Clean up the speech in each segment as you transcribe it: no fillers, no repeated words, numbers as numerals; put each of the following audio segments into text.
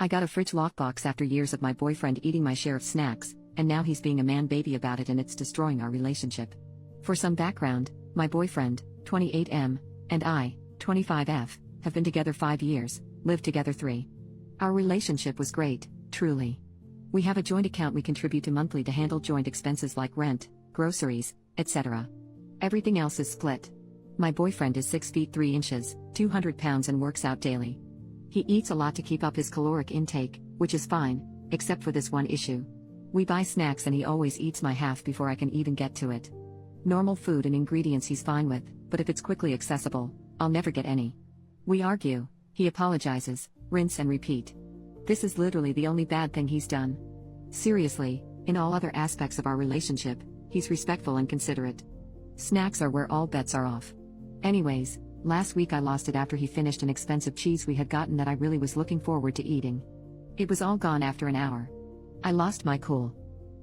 I got a fridge lockbox after years of my boyfriend eating my share of snacks, and now he's being a man-baby about it and it's destroying our relationship. For some background, my boyfriend, 28M, and I, 25F, have been together 5 years, lived together 3. Our relationship was great, truly. We have a joint account we contribute to monthly to handle joint expenses like rent, groceries, etc. Everything else is split. My boyfriend is 6 feet 3 inches, 200 pounds and works out daily. He eats a lot to keep up his caloric intake, which is fine, except for this one issue. We buy snacks and he always eats my half before I can even get to it. Normal food and ingredients he's fine with, but if it's quickly accessible, I'll never get any. We argue, he apologizes, rinse and repeat. This is literally the only bad thing he's done. Seriously, in all other aspects of our relationship, he's respectful and considerate. Snacks are where all bets are off. Anyways, last week I lost it after he finished an expensive cheese we had gotten that I really was looking forward to eating. It was all gone after an hour. I lost my cool.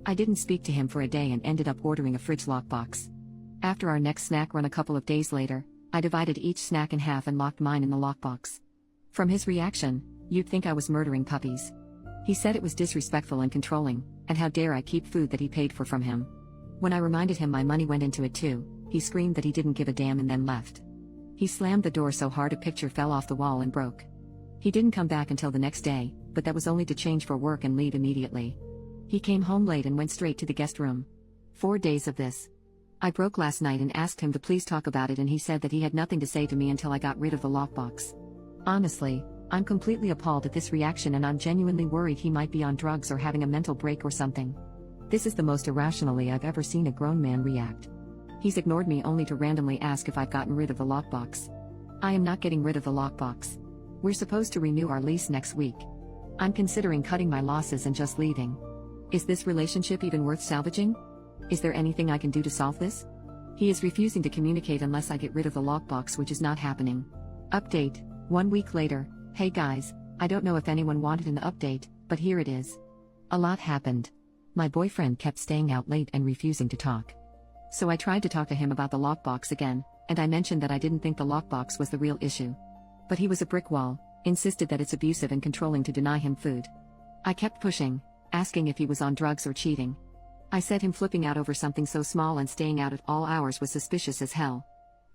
I didn't speak to him for a day and ended up ordering a fridge lockbox. After our next snack run a couple of days later, I divided each snack in half and locked mine in the lockbox. From his reaction, you'd think I was murdering puppies. He said it was disrespectful and controlling, and how dare I keep food that he paid for from him. When I reminded him my money went into it too, he screamed that he didn't give a damn and then left. He slammed the door so hard a picture fell off the wall and broke. He didn't come back until the next day, but that was only to change for work and leave immediately. He came home late and went straight to the guest room. 4 days of this. I broke last night and asked him to please talk about it and he said that he had nothing to say to me until I got rid of the lockbox. Honestly, I'm completely appalled at this reaction and I'm genuinely worried he might be on drugs or having a mental break or something. This is the most irrationally I've ever seen a grown man react. He's ignored me only to randomly ask if I've gotten rid of the lockbox. I am not getting rid of the lockbox. We're supposed to renew our lease next week. I'm considering cutting my losses and just leaving. Is this relationship even worth salvaging? Is there anything I can do to solve this? He is refusing to communicate unless I get rid of the lockbox, which is not happening. Update, 1 week later. Hey guys, I don't know if anyone wanted an update, but here it is. A lot happened. My boyfriend kept staying out late and refusing to talk. So I tried to talk to him about the lockbox again, and I mentioned that I didn't think the lockbox was the real issue. But he was a brick wall, insisted that it's abusive and controlling to deny him food. I kept pushing, asking if he was on drugs or cheating. I said him flipping out over something so small and staying out at all hours was suspicious as hell.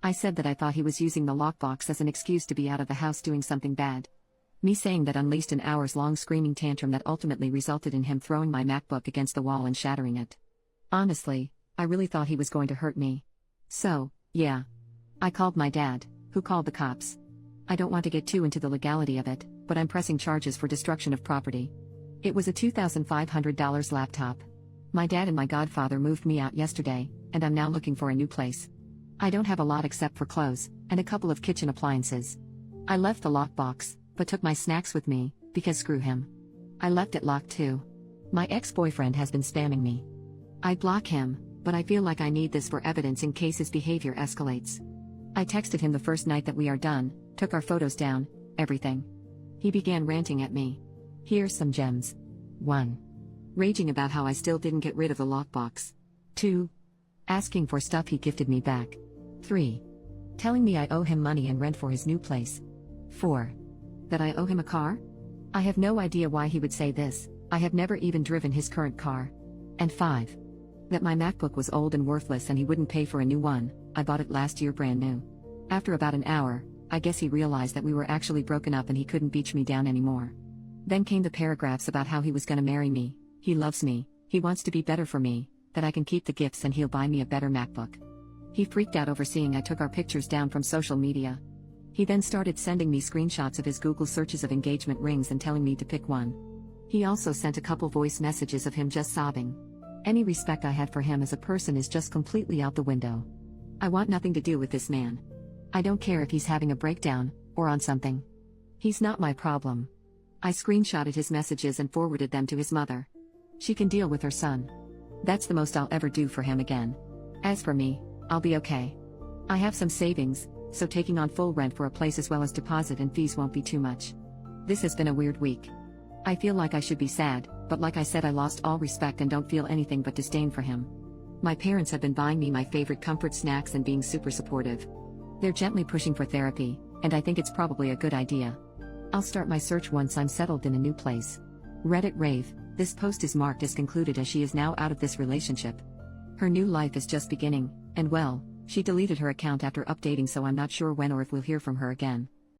I said that I thought he was using the lockbox as an excuse to be out of the house doing something bad. Me saying that unleashed an hours-long screaming tantrum that ultimately resulted in him throwing my MacBook against the wall and shattering it. Honestly, I really thought he was going to hurt me. So, yeah. I called my dad, who called the cops. I don't want to get too into the legality of it, but I'm pressing charges for destruction of property. It was a $2,500 laptop. My dad and my godfather moved me out yesterday, and I'm now looking for a new place. I don't have a lot except for clothes, and a couple of kitchen appliances. I left the lockbox, but took my snacks with me, because screw him. I left it locked too. My ex-boyfriend has been spamming me. I'd block him, but I feel like I need this for evidence in case his behavior escalates. I texted him the first night that we are done, took our photos down, everything. He began ranting at me. Here's some gems. 1. Raging about how I still didn't get rid of the lockbox. 2. Asking for stuff he gifted me back. 3. Telling me I owe him money and rent for his new place. 4. That I owe him a car? I have no idea why he would say this, I have never even driven his current car. And 5. That my MacBook was old and worthless and he wouldn't pay for a new one, I bought it last year brand new. After about an hour, I guess he realized that we were actually broken up and he couldn't beach me down anymore. Then came the paragraphs about how he was gonna marry me, he loves me, he wants to be better for me, that I can keep the gifts and he'll buy me a better MacBook. He freaked out over seeing I took our pictures down from social media. He then started sending me screenshots of his Google searches of engagement rings and telling me to pick one. He also sent a couple voice messages of him just sobbing. Any respect I had for him as a person is just completely out the window. I want nothing to do with this man. I don't care if he's having a breakdown, or on something. He's not my problem. I screenshotted his messages and forwarded them to his mother. She can deal with her son. That's the most I'll ever do for him again. As for me, I'll be okay. I have some savings, so taking on full rent for a place as well as deposit and fees won't be too much. This has been a weird week. I feel like I should be sad, but like I said, I lost all respect and don't feel anything but disdain for him. My parents have been buying me my favorite comfort snacks and being super supportive. They're gently pushing for therapy, and I think it's probably a good idea. I'll start my search once I'm settled in a new place. Reddit rave, this post is marked as concluded as she is now out of this relationship. Her new life is just beginning, and well, she deleted her account after updating, so I'm not sure when or if we'll hear from her again.